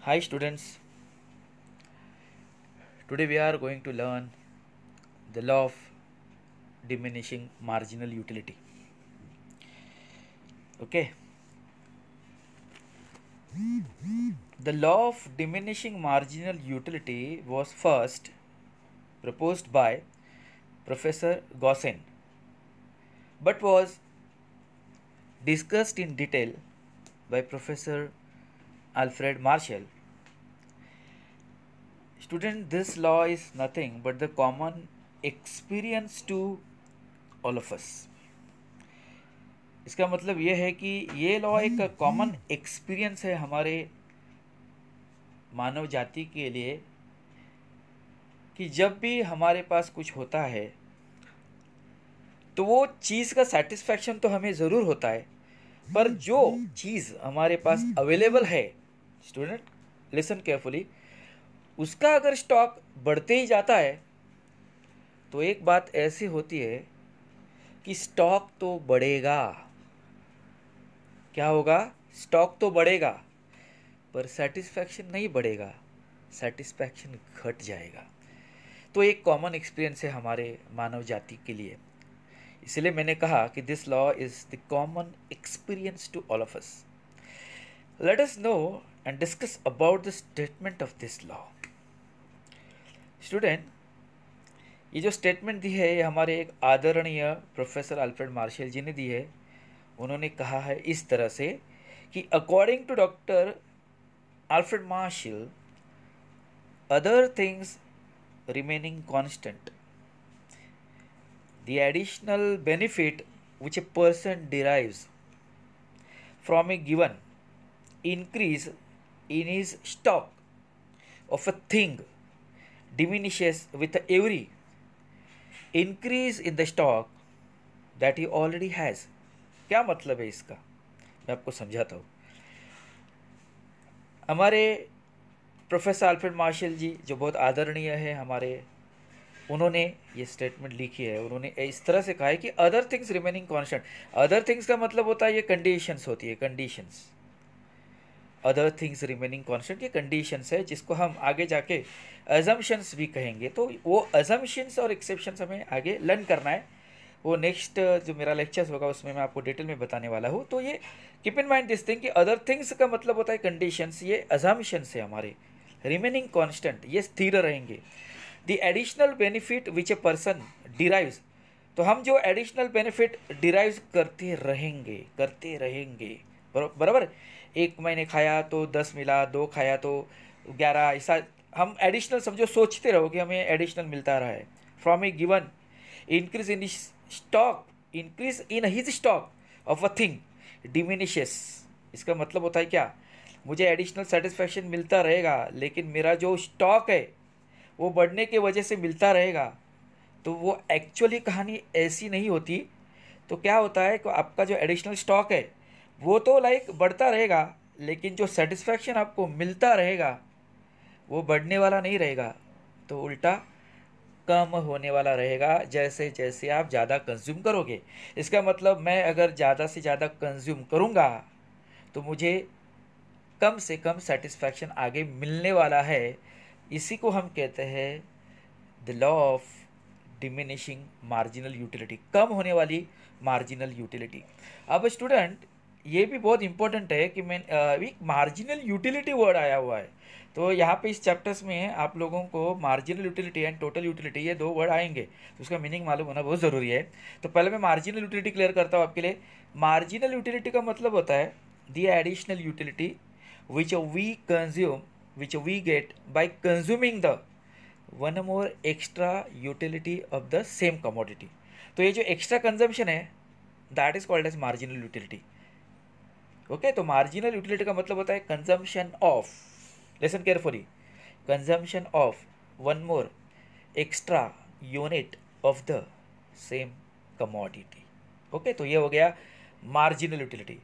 Hi students, today we are going to learn the law of diminishing marginal utility. Okay. The law of diminishing marginal utility was first proposed by Professor Gaussen but was discussed in detail by Professor Alfred Marshall. Student, this law is nothing but the common experience to all of us. इसका मतलब ये है कि ये law एक common experience है हमारे मानव जाति के लिए कि जब भी हमारे पास कुछ होता है तो वो चीज़ का सेटिस्फैक्शन तो हमें ज़रूर होता है, पर जो चीज़ हमारे पास अवेलेबल है, स्टूडेंट लिसन केयरफुली, उसका अगर स्टॉक बढ़ते ही जाता है तो एक बात ऐसी होती है कि स्टॉक तो बढ़ेगा। क्या होगा? स्टॉक तो बढ़ेगा पर सेटिस्फैक्शन नहीं बढ़ेगा, सेटिस्फैक्शन घट जाएगा। तो एक कॉमन एक्सपीरियंस है हमारे मानव जाति के लिए, इसलिए मैंने कहा कि this law is the common experience to all of us. Let us know and discuss about the statement of this law. Student, ये जो स्टेटमेंट दी है ये हमारे एक आदरणीय प्रोफेसर अल्फ्रेड मार्शल जी ने दी है। उन्होंने कहा है इस तरह से कि according to doctor Alfred Marshall, other things remaining constant, the additional benefit which a person derives from a given increase in his stock of a thing diminishes with every increase in the stock that he already has. क्या मतलब है इसका? मैं आपको समझाता हूँ। हमारे professor Alfred Marshall जी जो बहुत आदरणीय है हमारे, उन्होंने ये स्टेटमेंट लिखी है। उन्होंने इस तरह से कहा है कि other things remaining constant. Other things का मतलब होता है ये कंडीशंस होती है, conditions. Other things remaining constant ये कंडीशंस है जिसको हम आगे जाके अजम्पशंस भी कहेंगे। तो वो अजम्पशंस और एक्सेप्शंस हमें आगे लर्न करना है। वो नेक्स्ट जो मेरा लेक्चर्स होगा उसमें मैं आपको डिटेल में बताने वाला हूँ। तो ये keep in mind this thing कि अदर थिंग्स का मतलब होता है कंडीशंस, ये अजम्पशंस है हमारे। रिमेनिंग कांस्टेंट ये स्थिर रहेंगे। The additional benefit which a person derives, तो हम जो एडिशनल बेनिफिट डिराइव करते रहेंगे बराबर। 1 महीने खाया तो 10 मिला, 2 खाया तो 11, ऐसा हम एडिशनल समझो, सोचते रहो कि हमें एडिशनल मिलता रहा है। From A given increase in stock, increase in his stock of a thing diminishes. इसका मतलब होता है क्या? मुझे एडिशनल सेटिस्फैक्शन मिलता रहेगा लेकिन मेरा जो स्टॉक है वो बढ़ने के वजह से मिलता रहेगा। तो वो एक्चुअली कहानी ऐसी नहीं होती। तो क्या होता है कि आपका जो एडिशनल स्टॉक है वो तो लाइक बढ़ता रहेगा, लेकिन जो सेटिस्फैक्शन आपको मिलता रहेगा वो बढ़ने वाला नहीं रहेगा, तो उल्टा कम होने वाला रहेगा जैसे जैसे आप ज़्यादा कंज्यूम करोगे। इसका मतलब मैं अगर ज़्यादा से ज़्यादा कंज्यूम करूँगा तो मुझे कम से कम सेटिस्फैक्शन आगे मिलने वाला है। इसी को हम कहते हैं the law of diminishing marginal utility, कम होने वाली मार्जिनल यूटिलिटी। अब स्टूडेंट, ये भी बहुत इंपॉर्टेंट है कि मैं एक मार्जिनल यूटिलिटी वर्ड आया हुआ है। तो यहाँ पे इस चैप्टर्स में आप लोगों को marginal utility and total utility ये 2 वर्ड आएंगे, तो उसका मीनिंग मालूम होना बहुत ज़रूरी है। तो पहले मैं मार्जिनल यूटिलिटी क्लियर करता हूँ आपके लिए। मार्जिनल यूटिलिटी का मतलब होता है the additional utility which we get by consuming the one more extra utility of the same commodity. तो ये जो एक्स्ट्रा कंजम्पशन है that is called as marginal utility. Okay, तो मार्जिनल यूटिलिटी का मतलब होता है consumption of, listen carefully, consumption of one more extra unit of the same commodity. Okay, तो ये हो गया मार्जिनल यूटिलिटी।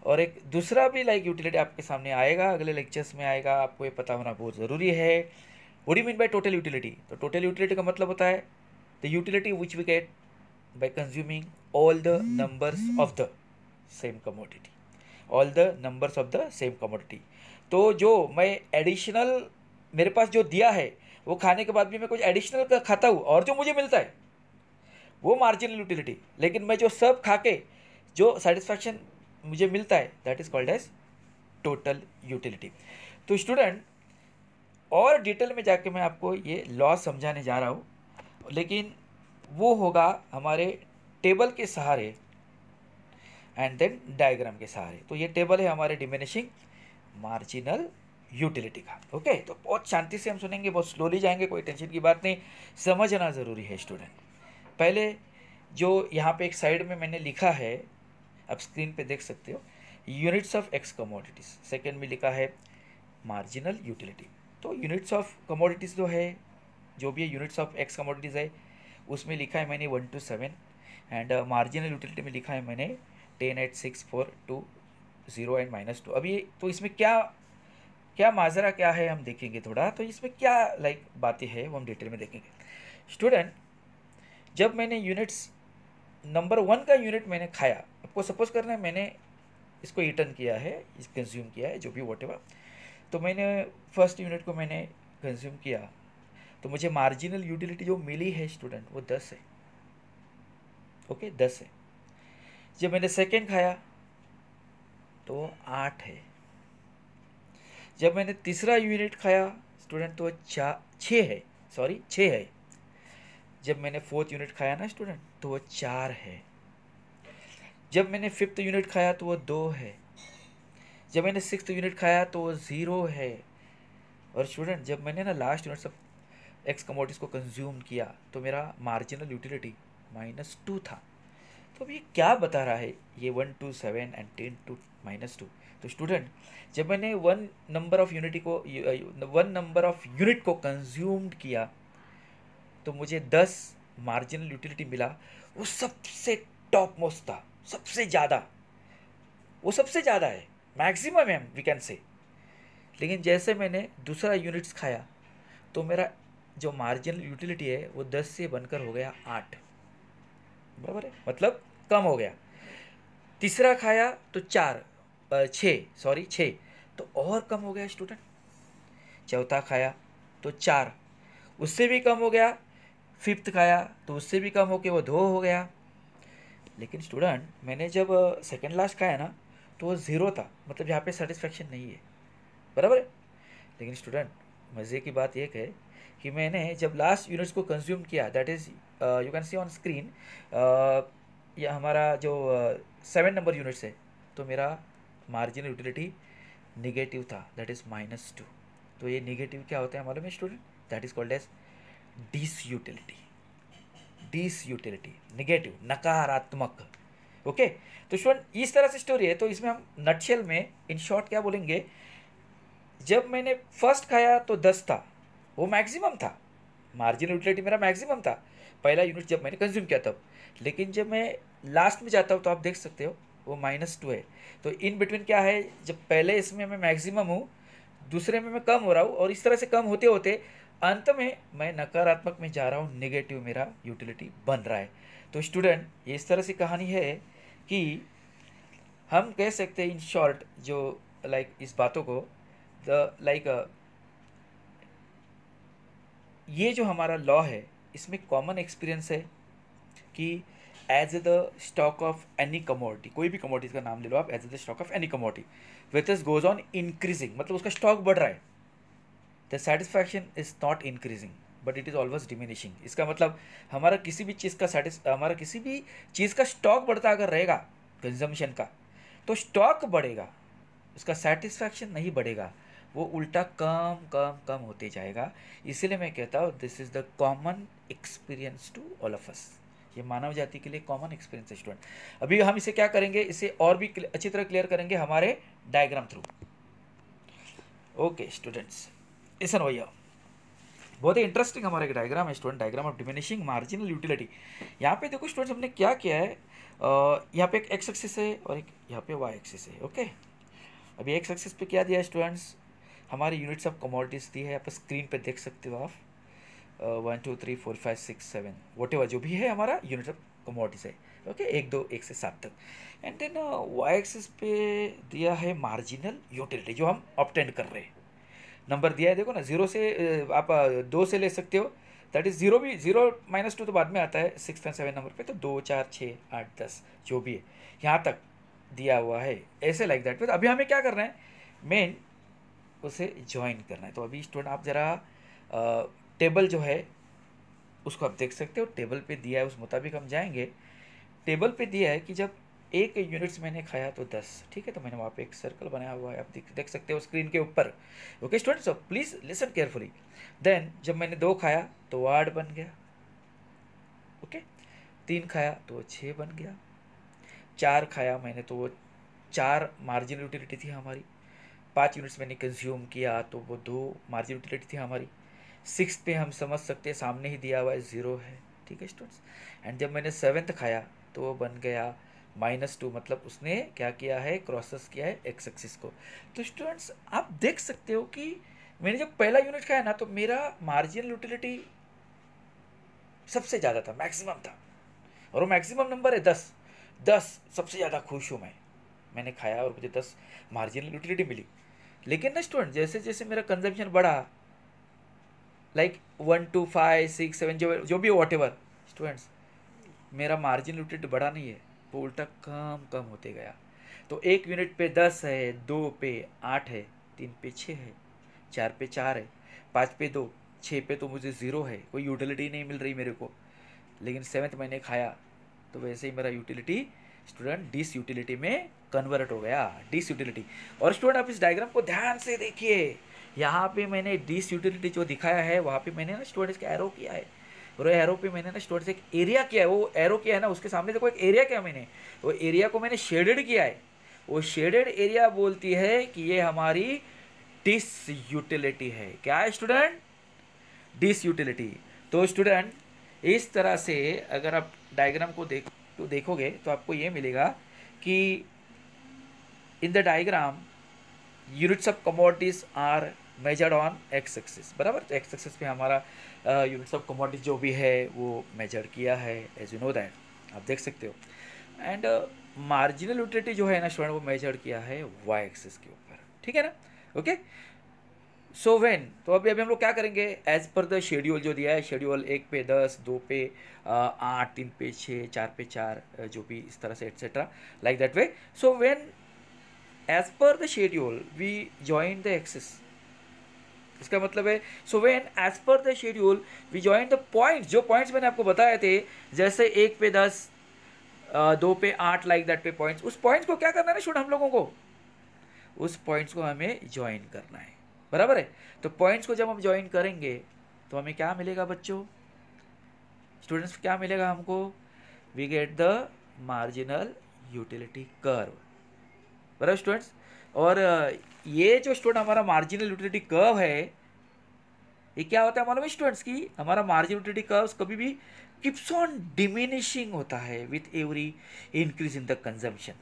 और एक दूसरा भी लाइक यूटिलिटी आपके सामने आएगा, अगले लेक्चर्स में आएगा, आपको ये पता होना बहुत ज़रूरी है। What do you mean by total utility? तो टोटल यूटिलिटी का मतलब होता है the utility which we get by consuming all the numbers of the same commodity, all the numbers of the same commodity. तो जो मैं एडिशनल मेरे पास जो दिया है वो खाने के बाद भी मैं कुछ एडिशनल का खाता हूँ और जो मुझे मिलता है वो मार्जिनल यूटिलिटी। लेकिन मैं जो सब खा के जो सेटिस्फैक्शन मुझे मिलता है that is called as total utility. तो स्टूडेंट और डिटेल में जाके मैं आपको ये लॉ समझाने जा रहा हूँ, लेकिन वो होगा हमारे टेबल के सहारे एंड देन डायग्राम के सहारे। तो ये टेबल है हमारे डिमिनिशिंग मार्जिनल यूटिलिटी का। ओके, तो बहुत शांति से हम सुनेंगे, बहुत स्लोली जाएंगे, कोई टेंशन की बात नहीं, समझना ज़रूरी है स्टूडेंट। पहले जो यहाँ पे एक साइड में मैंने लिखा है, आप स्क्रीन पे देख सकते हो, units of x commodities. Second में लिखा है मार्जिनल यूटिलिटी। तो यूनिट्स ऑफ कमोडिटीज़ जो है, जो भी यूनिट्स ऑफ एक्स कमोडिटीज़ है उसमें लिखा है मैंने 1 to 7 एंड मार्जिनल यूटिलिटी में लिखा है मैंने 10, 8, 6, 4, 2, 0 एंड -2। अभी तो इसमें क्या क्या माजरा क्या है हम देखेंगे थोड़ा, तो इसमें क्या बातें हैं वो हम डिटेल में देखेंगे। स्टूडेंट, जब मैंने यूनिट्स नंबर 1 का यूनिट मैंने खाया, आपको सपोज करना है मैंने इसको ईटन किया है, इस कंज्यूम किया है, जो भी वॉटेवर, तो मैंने फर्स्ट यूनिट को मैंने कंज्यूम किया, तो मुझे मार्जिनल यूटिलिटी जो मिली है स्टूडेंट वो 10 है। ओके, 10 है। जब मैंने सेकेंड खाया तो वो 8 है। जब मैंने तीसरा यूनिट खाया स्टूडेंट तो वो 6 है, सॉरी 6 है। जब मैंने फोर्थ यूनिट खाया ना स्टूडेंट तो वो 4 है। जब मैंने फिफ्थ यूनिट खाया तो वो 2 है। जब मैंने सिक्स्थ यूनिट खाया तो वो 0 है। और स्टूडेंट, जब मैंने ना लास्ट यूनिट सब एक्स कमोडिटीज़ को कंज्यूम किया तो मेरा मार्जिनल यूटिलिटी -2 था। तो अब ये क्या बता रहा है, ये 1 to 7 एंड 10 to -2। तो स्टूडेंट, जब मैंने वन नंबर ऑफ यूनिट को कंज्यूम्ड किया तो मुझे 10 मार्जिनल यूटिलिटी मिला। वो सबसे टॉप मोस्ट था, सबसे ज़्यादा, वो सबसे ज़्यादा है, मैक्सिमम है वी कैन से। लेकिन जैसे मैंने दूसरा यूनिट्स खाया तो मेरा जो मार्जिनल यूटिलिटी है वो 10 से बनकर हो गया 8, बराबर है, मतलब कम हो गया। तीसरा खाया तो 6, तो और कम हो गया स्टूडेंट। चौथा खाया तो 4, उससे भी कम हो गया। फिफ्थ खाया तो उससे भी कम हो के वो 2 हो गया। लेकिन स्टूडेंट, मैंने जब सेकेंड लास्ट खाया ना तो वो 0 था, मतलब यहाँ पे सेटिस्फेक्शन नहीं है, बराबर है। लेकिन स्टूडेंट, मज़े की बात एक है कि मैंने जब लास्ट यूनिट्स को कंज्यूम किया, that is you can see on screen, यह हमारा जो 7 नंबर यूनिट्स है, तो मेरा मार्जिनल यूटिलिटी निगेटिव था, दैट इज़ -2। तो ये निगेटिव क्या होता है मालूम है student, that is called as disutility. Disutility, negative, नकारात्मक। ओके, तो स्टूडेंट इस तरह से स्टोरी है। तो इसमें हम नटशेल में इन शॉर्ट क्या बोलेंगे, जब मैंने फर्स्ट खाया तो 10 था, वो मैक्सिमम था, मार्जिनल यूटिलिटी मेरा मैक्सिमम था पहला यूनिट जब मैंने कंज्यूम किया तब। लेकिन जब मैं लास्ट में जाता हूँ तो आप देख सकते हो वो -2 है। तो इन बिटवीन क्या है, जब पहले इसमें मैं मैक्सिमम हूँ, दूसरे में मैं कम हो रहा हूँ, और इस तरह से कम होते होते अंत में मैं नकारात्मक में जा रहा हूँ, नेगेटिव मेरा यूटिलिटी बन रहा है। तो स्टूडेंट, ये इस तरह से कहानी है कि हम कह सकते हैं इन शॉर्ट, जो इस बातों को ये जो हमारा लॉ है इसमें कॉमन एक्सपीरियंस है कि as the stock of any commodity, कोई भी कमोडिटी का नाम ले लो आप, as the stock of any commodity which is goes on increasing, मतलब उसका स्टॉक बढ़ रहा है, the satisfaction is not increasing but it is always diminishing. इसका मतलब हमारा किसी भी चीज़ का स्टॉक बढ़ता अगर रहेगा कंजम्पशन का, तो स्टॉक बढ़ेगा, उसका सेटिस्फैक्शन नहीं बढ़ेगा, वो उल्टा कम कम कम होते जाएगा। इसीलिए मैं कहता हूँ this is the common experience to all of us. ये मानव जाति के लिए कॉमन एक्सपीरियंस है स्टूडेंट। अभी हम इसे क्या करेंगे, इसे और भी अच्छी तरह क्लियर करेंगे हमारे diagram through. Okay students, listen भैया, बहुत ही इंटरेस्टिंग हमारा एक डायग्राम है student, diagram of diminishing marginal utility. यहाँ पे देखो स्टूडेंट्स, हमने क्या किया है, यहाँ पे एक एक्स एक्सिस है और एक यहाँ पे वाई एक्सिस है। ओके, अभी एक्स एक्सिस पे क्या दिया है स्टूडेंट्स, हमारी यूनिट्स ऑफ कमोडिटीज़ दी है, आप स्क्रीन पे देख सकते हो आप, 1 2 3 4 5 6 7 वॉट एवर जो भी है हमारा यूनिट ऑफ कमोडिटीज़ है। ओके, 1 तक। एंड देन वाई एक्सिस पे दिया है मार्जिनल यूटिलिटी जो हम ऑब्टेन कर रहे हैं। नंबर दिया है, देखो ना, 0 से आप 2 से ले सकते हो, दैट इज 0 भी, 0 - 2 तो बाद में आता है 6 और 7 नंबर पे, तो 2 4 6 8 10 जो भी है यहाँ तक दिया हुआ है, ऐसे लाइक दैट। तो अभी हमें क्या करना है, मेन उसे ज्वाइन करना है। तो अभी स्टूडेंट आप ज़रा टेबल जो है उसको आप देख सकते हो, टेबल पे दिया है उस मुताबिक हम जाएंगे। टेबल पे दिया है कि जब 1 यूनिट्स मैंने खाया तो 10, ठीक है, तो मैंने वहाँ पे एक सर्कल बनाया हुआ है, आप देख सकते हो स्क्रीन के ऊपर। Okay students, so please listen carefully. Then जब मैंने 2 खाया तो 8 बन गया, ओके। 3 खाया तो वो 6 बन गया। 4 खाया मैंने तो वो 4 मार्जिनल यूटिलिटी थी हमारी। 5 यूनिट्स मैंने कंज्यूम किया तो वो 2 मार्जिनल यूटिलिटी थी हमारी। 6 पे हम समझ सकते हैं, सामने ही दिया हुआ है 0 है, ठीक है स्टूडेंट्स। एंड जब मैंने 7th खाया तो वो बन गया -2, मतलब उसने क्या किया है, क्रॉसेस किया है एक्स एक्सिस को। तो स्टूडेंट्स आप देख सकते हो कि मैंने जब पहला यूनिट खाया ना तो मेरा मार्जिनल यूटिलिटी सबसे ज़्यादा था, मैक्सिमम था, और वो मैक्सिमम नंबर है 10। 10 सबसे ज़्यादा खुश हूँ मैंने खाया और मुझे 10 मार्जिनल यूटिलिटी मिली। लेकिन ना स्टूडेंट जैसे जैसे मेरा कंजम्पशन बढ़ा, लाइक 1 2 5 6 7 जो भी वॉट एवर स्टूडेंट्स, मेरा मार्जिन यूटिलिटी बढ़ा नहीं है, वो उल्टा कम कम होते गया। तो 1 यूनिट पे 10 है, 2 पे 8 है, 3 पे 6 है, 4 पे 4 है, 5 पे 2, 6 पे तो मुझे 0 है, कोई यूटिलिटी नहीं मिल रही मेरे को। लेकिन 7th मैंने खाया तो वैसे ही मेरा यूटिलिटी स्टूडेंट डिस यूटिलिटी में कन्वर्ट हो गया, डिस यूटिलिटी। और स्टूडेंट आप इस डायग्राम को ध्यान से देखिए, यहाँ पे मैंने डिस यूटिलिटी जो दिखाया है वहाँ पे मैंने ना स्टूडेंट इसका एरो किया है, और एरो पे मैंने ना स्टूडेंट एक एरिया किया है, वो एरो किया है ना उसके सामने देखो एक एरिया किया मैंने, वो एरिया को मैंने शेडेड किया है। वो शेडेड एरिया बोलती है कि ये हमारी डिस यूटिलिटी है। क्या है स्टूडेंट? Disutility. तो स्टूडेंट इस तरह से अगर आप डायग्राम को देखोगे तो आपको ये मिलेगा कि in the diagram units of commodities are measured on X axis, बराबर। तो एक्स एक्सिस पे हमारा यूनिट्स ऑफ कमोडिटीज जो भी है वो मेजर किया है, एज यू नो दैट, आप देख सकते हो। एंड मार्जिनल यूटिलिटी जो है ना स्टूडेंट वो मेजर किया है वाई एक्सिस के ऊपर, ठीक है ना, ओके। सो व्हेन, तो अभी हम लोग क्या करेंगे, एज पर द शेड्यूल जो दिया है, शेड्यूल 1 पे 10, 2 पे 8, 3 पे 6, 4 पे 4, जो भी इस तरह से etcetera, like that way. So when as per the schedule we join the axis, इसका मतलब है so when as per the schedule we join the points, जो पॉइंट्स मैंने आपको बताए थे, जैसे 1 पे 10, 2 पे 8, लाइक दैट पे पॉइंट्स, उस पॉइंट्स को क्या करना है ना स्टूडेंट, हम लोगों को उस पॉइंट्स को हमें ज्वाइन करना है, बराबर है। तो पॉइंट्स को जब हम ज्वाइन करेंगे तो हमें क्या मिलेगा बच्चों, स्टूडेंट्स क्या मिलेगा हमको, we get the marginal utility curve, बराबर स्टूडेंट्स। और ये जो स्टूडेंट हमारा मार्जिनल यूटिलिटी कर्व है, ये क्या होता है मालूम है स्टूडेंट्स की, हमारा मार्जिनल यूटिलिटी कर्व कभी भी कीप्स ऑन डिमिनिशिंग होता है with every increase in the consumption.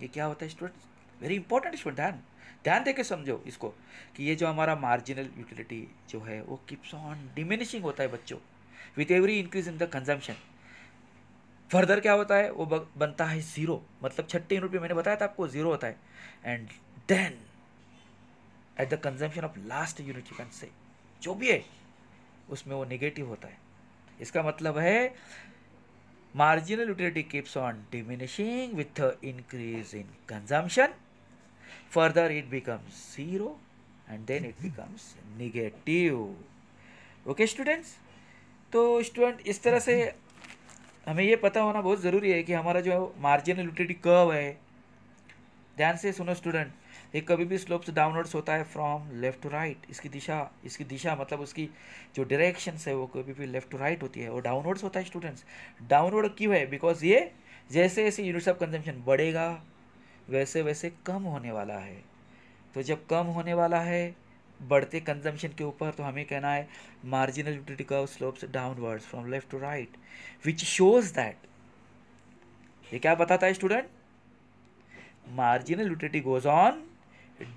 ये क्या होता है स्टूडेंट्स, वेरी इंपॉर्टेंट स्टूडेंट, ध्यान ध्यान देके समझो इसको, कि ये जो हमारा मार्जिनल यूटिलिटी जो है वो कीप्स ऑन डिमिनिशिंग होता है बच्चों with every increase in the consumption. Further क्या होता है, वो बनता है 0, मतलब 6 यूनिट पे मैंने बताया था आपको 0 होता है, and then at the consumption of last unit you can say, जो भी है उसमें वो नेगेटिव होता है। इसका मतलब है marginal utility keeps on diminishing with the increase in consumption. Further it becomes 0 and then it becomes negative. Okay students, तो स्टूडेंट इस तरह से हमें ये पता होना बहुत ज़रूरी है कि हमारा जो मार्जिनल यूटिलिटी कर्व है, ध्यान से सुनो स्टूडेंट, ये कभी भी स्लोप से डाउनवर्ड्स होता है फ्रॉम लेफ्ट टू राइट। इसकी दिशा मतलब उसकी जो डायरेक्शन है वो कभी भी लेफ्ट टू राइट होती है, और डाउनवर्ड्स होता है स्टूडेंट्स। डाउनवर्ड क्यों है, बिकॉज ये जैसे जैसे यूनिट्स ऑफ कंजम्पशन बढ़ेगा वैसे वैसे कम होने वाला है। तो जब कम होने वाला है बढ़ते कंजम्पशन के ऊपर, तो हमें कहना है marginal utility curve slopes downwards from left to right, which shows that, ये क्या बताता है student, marginal utility goes on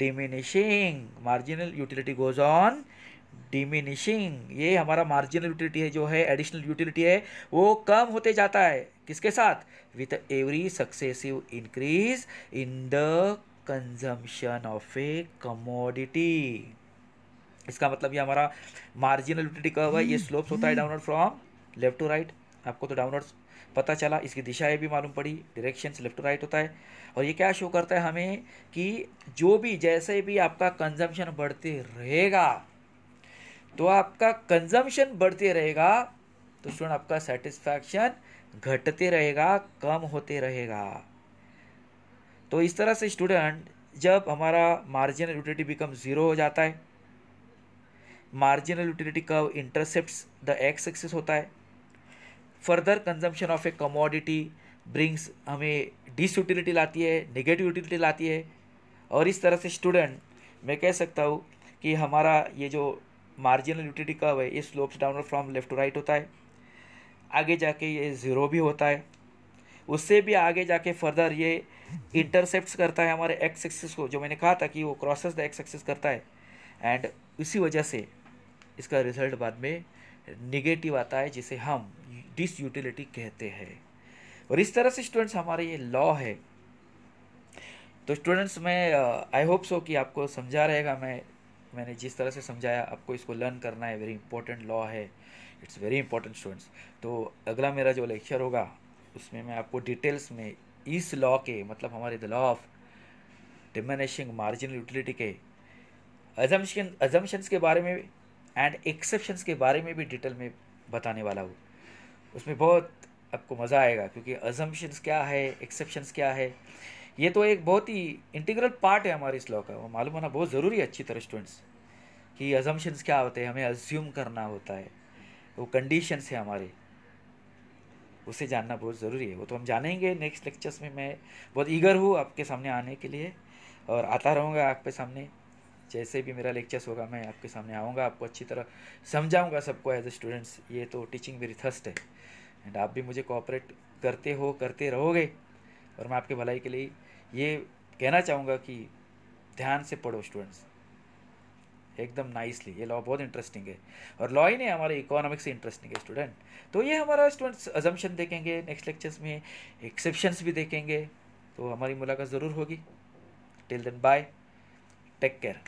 diminishing, marginal utility goes on diminishing, ये हमारा मार्जिनल यूटिलिटी है, जो है एडिशनल यूटिलिटी है, वो कम होते जाता है किसके साथ, with every successive increase in the consumption of A commodity. इसका मतलब ये हमारा मार्जिनल यूटिलिटी कर्व है, ये स्लोप्स होता है downward from left to right. आपको तो डाउनवर्ड पता चला, इसकी दिशाएं भी मालूम पड़ी, डायरेक्शंस लेफ्ट टू राइट होता है। और ये क्या शो करता है हमें कि जो भी जैसे भी आपका कंजम्पशन बढ़ते रहेगा, तो आपका कंजम्पशन बढ़ते रहेगा, तो स्टूडेंट आपका सेटिस्फैक्शन घटते रहेगा, कम होते रहेगा। तो इस तरह से स्टूडेंट जब हमारा मार्जिनल यूटिलिटी बिकम जीरो हो जाता है, marginal utility curve intercepts the x axis होता है, further consumption of A commodity brings हमें डिस यूटिलिटी लाती है, नेगेटिव यूटिलिटी लाती है। और इस तरह से स्टूडेंट मैं कह सकता हूँ कि हमारा ये जो मार्जिनल यूटिलिटी कर्व है, ये slopes downward from left to right होता है, आगे जाके ये ज़ीरो भी होता है, उससे भी आगे जाके फर्दर ये इंटरसेप्ट्स करता है हमारे एक्स एक्सिस को, जो मैंने कहा था कि वो क्रॉसेस द एक्स एक्सिस करता है, एंड इसी वजह से इसका रिजल्ट बाद में निगेटिव आता है, जिसे हम डिस यूटिलिटी कहते हैं। और इस तरह से स्टूडेंट्स हमारे ये लॉ है। तो स्टूडेंट्स मैं आई होप सो कि आपको समझा रहेगा, मैंने जिस तरह से समझाया आपको इसको लर्न करना है, वेरी इंपॉर्टेंट लॉ है, इट्स वेरी इंपॉर्टेंट स्टूडेंट्स। तो अगला मेरा जो लेक्चर होगा उसमें मैं आपको डिटेल्स में इस लॉ के, मतलब हमारे the law of diminishing marginal utility के अजम्पशंस के बारे में एंड एक्सेप्शंस के बारे में भी डिटेल में बताने वाला हूँ। उसमें बहुत आपको मज़ा आएगा, क्योंकि अजम्पशंस क्या है, एक्सेप्शंस क्या है, ये तो एक बहुत ही इंटीग्रल पार्ट है हमारे इस लॉ का। वो मालूम होना बहुत ज़रूरी है अच्छी तरह स्टूडेंट्स, कि अजम्पशंस क्या होते हैं, हमें अज्यूम करना होता है, वो कंडीशंस है हमारे, उसे जानना बहुत ज़रूरी है। वो तो हम जानेंगे नेक्स्ट लेक्चर्स में। मैं बहुत ईगर हूँ आपके सामने आने के लिए, और आता रहूँगा आपके सामने। जैसे भी मेरा लेक्चर्स होगा मैं आपके सामने आऊँगा, आपको अच्छी तरह समझाऊँगा सबको एज ए स्टूडेंट्स। ये तो टीचिंग मेरी थर्स्ट है, एंड आप भी मुझे कोऑपरेट करते रहोगे। और मैं आपके भलाई के लिए ये कहना चाहूँगा कि ध्यान से पढ़ो स्टूडेंट्स, एकदम नाइसली। ये लॉ बहुत इंटरेस्टिंग है, और लॉ ही नहीं हमारे इकोनॉमिक्स से इंटरेस्टिंग है स्टूडेंट। तो ये हमारा स्टूडेंट्स अजम्पशन देखेंगे नेक्स्ट लेक्चर्स में, एक्सेप्शंस भी देखेंगे। तो हमारी मुलाकात ज़रूर होगी। Till then bye, take care.